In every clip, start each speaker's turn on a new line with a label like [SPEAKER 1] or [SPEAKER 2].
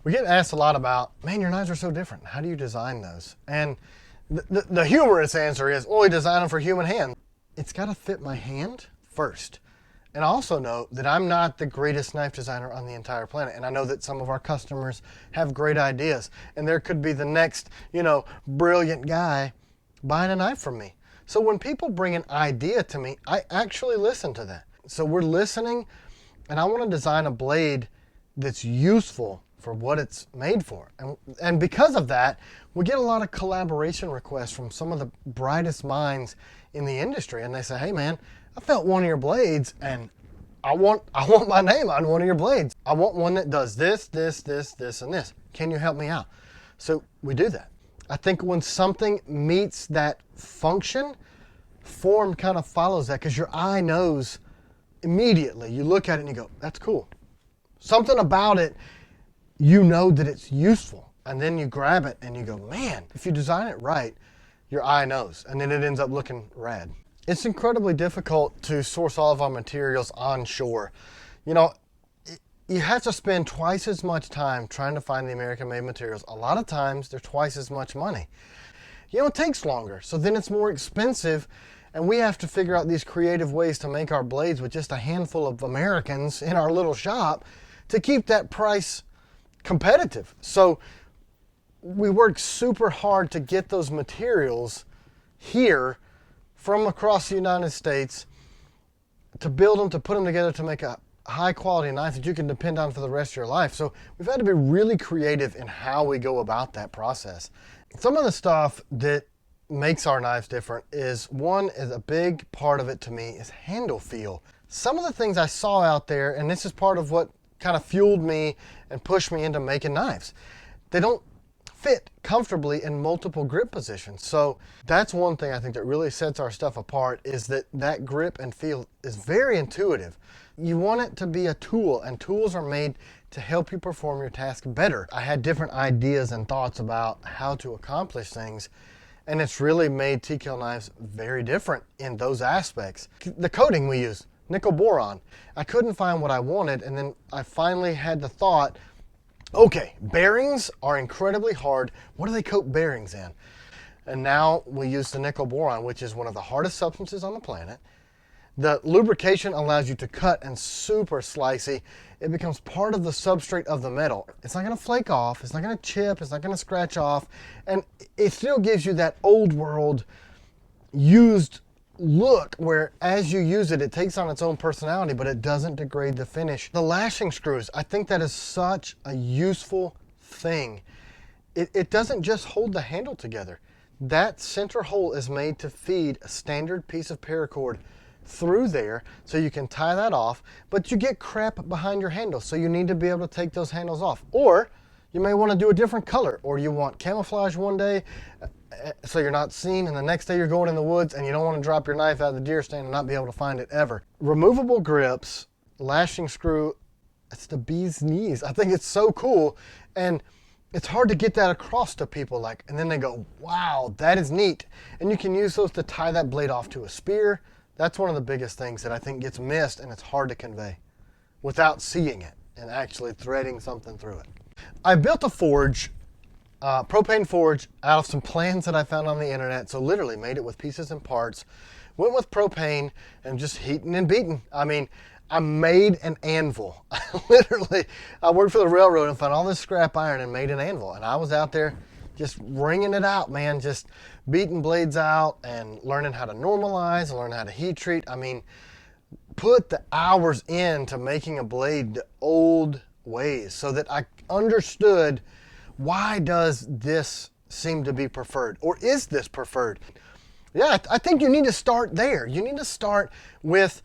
[SPEAKER 1] We get asked a lot about, man, your knives are so different. How do you design those? And the humorous answer is, we design them for human hand. It's got to fit my hand first. And I also know that I'm not the greatest knife designer on the entire planet. And I know that some of our customers have great ideas. And there could be the next, brilliant guy buying a knife from me. So when people bring an idea to me, I actually listen to that. So we're listening, and I want to design a blade that's useful for what it's made for. And because of that, we get a lot of collaboration requests from some of the brightest minds in the industry. And they say, hey man, I felt one of your blades and I want my name on one of your blades. I want one that does this, this, this, this, and this. Can you help me out? So we do that. I think when something meets that function, form kind of follows that, because your eye knows immediately. You look at it and you go, that's cool. Something about it, you know that it's useful. And then you grab it and you go, man, if you design it right, your eye knows. And then it ends up looking rad. It's incredibly difficult to source all of our materials onshore. You have to spend twice as much time trying to find the American-made materials. A lot of times, they're twice as much money. It takes longer, so then it's more expensive, and we have to figure out these creative ways to make our blades with just a handful of Americans in our little shop to keep that price competitive. So we work super hard to get those materials here from across the United States, to build them, to put them together, to make a high quality knife that you can depend on for the rest of your life. So we've had to be really creative in how we go about that process. Some of the stuff that makes our knives different is a big part of it to me is handle feel. Some of the things I saw out there, and this is part of what kind of fueled me and pushed me into making knives, they don't fit comfortably in multiple grip positions. So that's one thing I think that really sets our stuff apart, is that grip and feel is very intuitive. You want it to be a tool, and tools are made to help you perform your task better. I had different ideas and thoughts about how to accomplish things, and it's really made T.Kell Knives very different in those aspects. The coating we use, nickel boron. I couldn't find what I wanted, and then I finally had the thought, okay, bearings are incredibly hard. What do they coat bearings in? And now we use the nickel boron, which is one of the hardest substances on the planet. The lubrication allows you to cut and super slicey. It becomes part of the substrate of the metal. It's not going to flake off. It's not going to chip. It's not going to scratch off. And it still gives you that old world used look where as you use it, it takes on its own personality, but it doesn't degrade the finish. The lashing screws, I think that is such a useful thing. It doesn't just hold the handle together. That center hole is made to feed a standard piece of paracord through there, so you can tie that off, but you get crap behind your handle, so you need to be able to take those handles off. Or you may want to do a different color, or you want camouflage one day so you're not seen, and the next day you're going in the woods and you don't want to drop your knife out of the deer stand and not be able to find it ever. Removable grips, lashing screw, it's the bee's knees. I think it's so cool, and it's hard to get that across to people, and then they go, wow, that is neat. And you can use those to tie that blade off to a spear. That's one of the biggest things that I think gets missed, and it's hard to convey without seeing it and actually threading something through it. I built a forge, propane forge, out of some plans that I found on the internet. So literally made it with pieces and parts, went with propane and just heating and beating. I mean, I made an anvil. I worked for the railroad and found all this scrap iron and made an anvil. And I was out there just wringing it out, man, just beating blades out and learning how to normalize and learning how to heat treat. I mean, put the hours into making a blade the old ways so that I understood, why does this seem to be preferred, or is this preferred? Yeah, I think you need to start there. You need to start with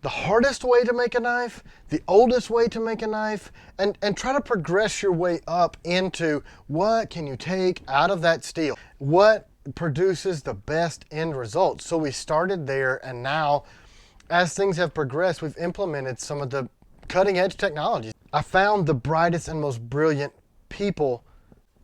[SPEAKER 1] the hardest way to make a knife, the oldest way to make a knife, and try to progress your way up into what can you take out of that steel? What produces the best end result? So we started there, and now as things have progressed, we've implemented some of the cutting edge technologies. I found the brightest and most brilliant people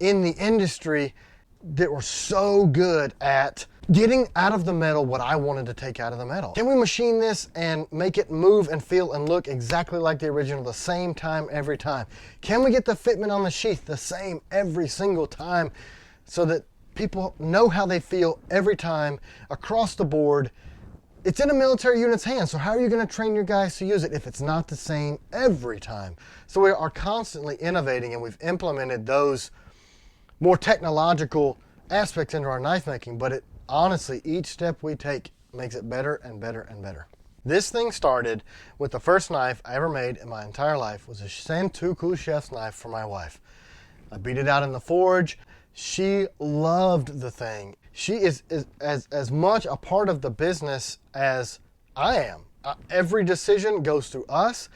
[SPEAKER 1] in the industry that were so good at getting out of the metal what I wanted to take out of the metal. Can we machine this and make it move and feel and look exactly like the original the same time every time? Can we get the fitment on the sheath the same every single time so that people know how they feel every time across the board? It's in a military unit's hands, so how are you going to train your guys to use it if it's not the same every time? So we are constantly innovating, and we've implemented those more technological aspects into our knife making, but it honestly, each step we take makes it better and better and better. This thing started with the first knife I ever made in my entire life was a Santoku chef's knife for my wife. I beat it out in the forge. She loved the thing. She is as much a part of the business as I am. Every decision goes through us.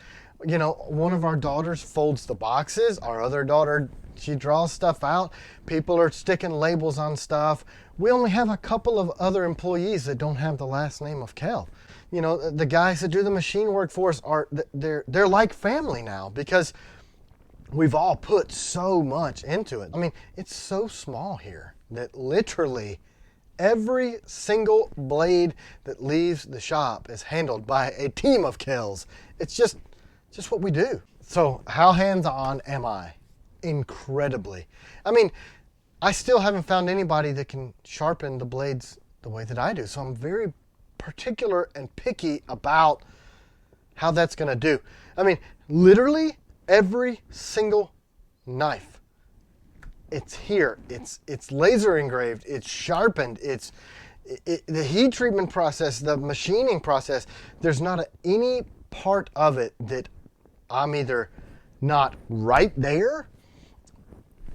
[SPEAKER 1] You know, one of our daughters folds the boxes. Our other daughter, she draws stuff out. People are sticking labels on stuff. We only have a couple of other employees that don't have the last name of Kell. You know, the guys that do the machine work for us they're like family now because we've all put so much into it. I mean, it's so small here that literally every single blade that leaves the shop is handled by a team of Kells. It's just what we do. So how hands-on am I? Incredibly. I mean, I still haven't found anybody that can sharpen the blades the way that I do. So I'm very particular and picky about how that's going to do. I mean, literally every single knife, it's here. It's laser engraved. It's sharpened. The heat treatment process, the machining process. There's not any part of it that I'm either not right there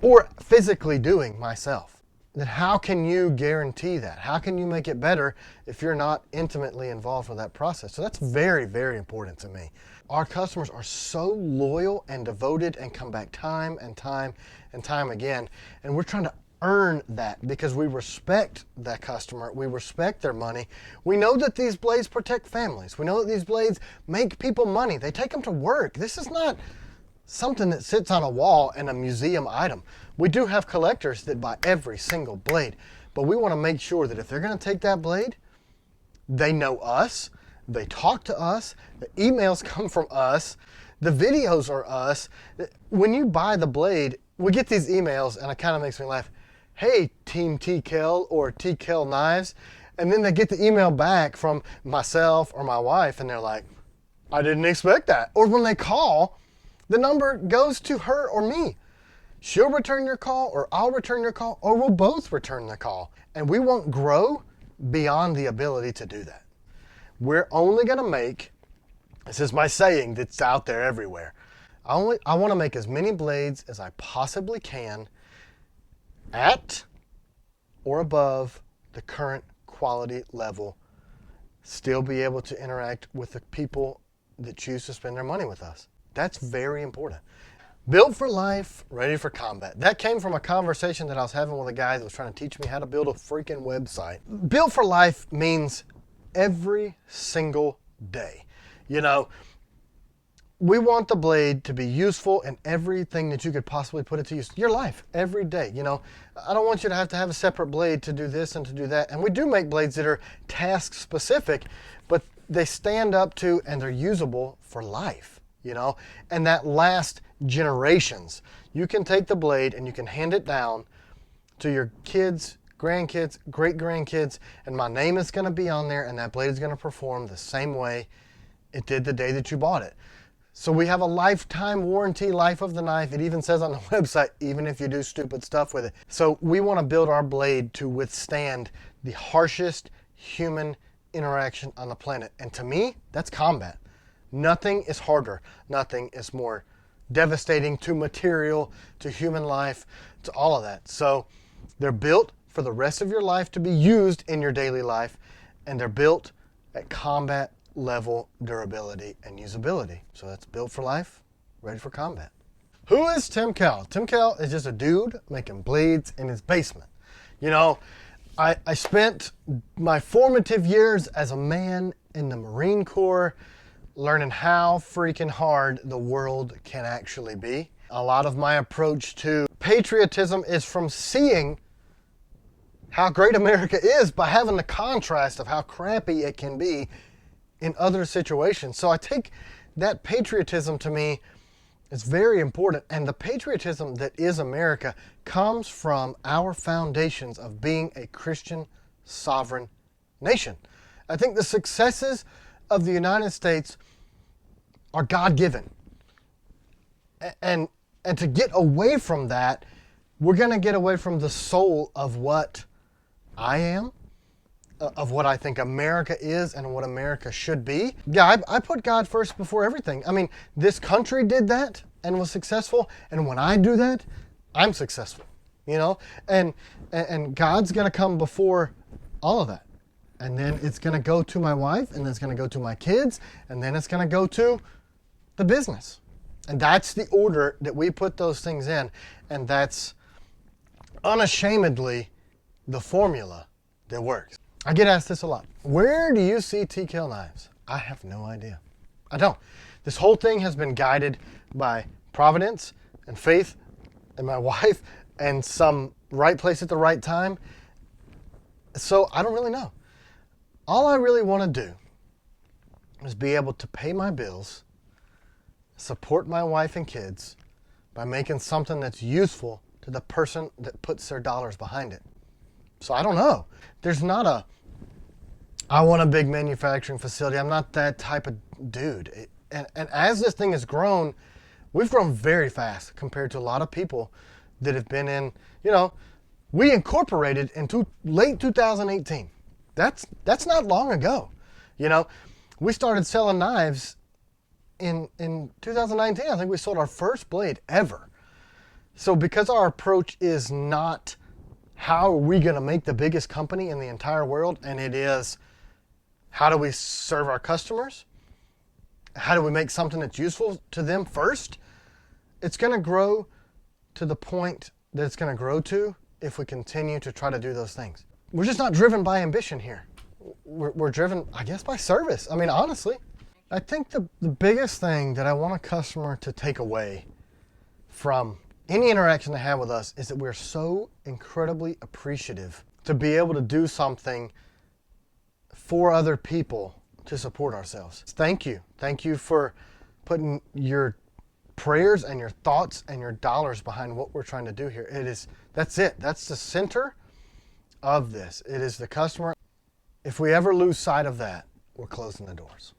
[SPEAKER 1] or physically doing myself. Then how can you guarantee that? How can you make it better if you're not intimately involved with that process? So that's very, very important to me. Our customers are so loyal and devoted and come back time and time and time again. And we're trying to earn that because we respect that customer. We respect their money. We know that these blades protect families. We know that these blades make people money. They take them to work. This is not something that sits on a wall and a museum item. We do have collectors that buy every single blade, but we want to make sure that if they're going to take that blade, they know us, they talk to us, the emails come from us, the videos are us. When you buy the blade, we get these emails and it kind of makes me laugh. Hey, Team T.Kell or T.Kell Knives. And then they get the email back from myself or my wife and they're like, I didn't expect that. Or when they call, the number goes to her or me. She'll return your call or I'll return your call or we'll both return the call. And we won't grow beyond the ability to do that. We're only going to make, this is my saying that's out there everywhere, I want to make as many blades as I possibly can at or above the current quality level, still be able to interact with the people that choose to spend their money with us. That's very important. Built for life, ready for combat. That came from a conversation that I was having with a guy that was trying to teach me how to build a freaking website. Built for life means every single day. You know, we want the blade to be useful in everything that you could possibly put it to use. Your life, every day. You know, I don't want you to have a separate blade to do this and to do that. And we do make blades that are task specific, but they stand up to and they're usable for life, you know, and that lasts generations. You can take the blade and you can hand it down to your kids, grandkids, great-grandkids, and my name is going to be on there and that blade is going to perform the same way it did the day that you bought it. So we have a lifetime warranty, life of the knife. It even says on the website, even if you do stupid stuff with it. So we want to build our blade to withstand the harshest human interaction on the planet. And to me, that's combat. Nothing is harder. Nothing is more devastating to material, to human life, to all of that. So they're built for the rest of your life to be used in your daily life, and they're built at combat level durability and usability. So that's built for life, ready for combat. Who is Tim Kell? Tim Kell is just a dude making blades in his basement. You know, I spent my formative years as a man in the Marine Corps learning how freaking hard the world can actually be. A lot of my approach to patriotism is from seeing how great America is by having the contrast of how crappy it can be in other situations. So I take that patriotism to me is very important. And the patriotism that is America comes from our foundations of being a Christian sovereign nation. I think the successes of the United States are God-given. And to get away from that, we're going to get away from the soul of what I am, of what I think America is and what America should be. Yeah, I put God first before everything. I mean, this country did that and was successful, and when I do that, I'm successful, you know? And God's going to come before all of that. And then it's going to go to my wife, and then it's going to go to my kids, and then it's going to go to the business. And that's the order that we put those things in, and that's unashamedly the formula that works. I get asked this a lot. Where do you see T.Kell Knives? I have no idea. I don't. This whole thing has been guided by providence and faith and my wife and some right place at the right time. So I don't really know. All I really want to do is be able to pay my bills, support my wife and kids by making something that's useful to the person that puts their dollars behind it. So I don't know. There's not I want a big manufacturing facility. I'm not that type of dude. And as this thing has grown, we've grown very fast compared to a lot of people that have been in, you know, we incorporated in late 2018. That's not long ago. You know, we started selling knives in 2019. I think we sold our first blade ever. So because our approach is not how are we going to make the biggest company in the entire world, and it is how do we serve our customers? How do we make something that's useful to them first? It's going to grow to the point that it's going to grow to if we continue to try to do those things. We're just not driven by ambition here. We're driven, I guess, by service. I mean, honestly, I think the biggest thing that I want a customer to take away from any interaction they have with us is that we're so incredibly appreciative to be able to do something for other people to support ourselves. Thank you. Thank you for putting your prayers and your thoughts and your dollars behind what we're trying to do here. That's it. That's the center of this. It is the customer. If we ever lose sight of that, we're closing the doors.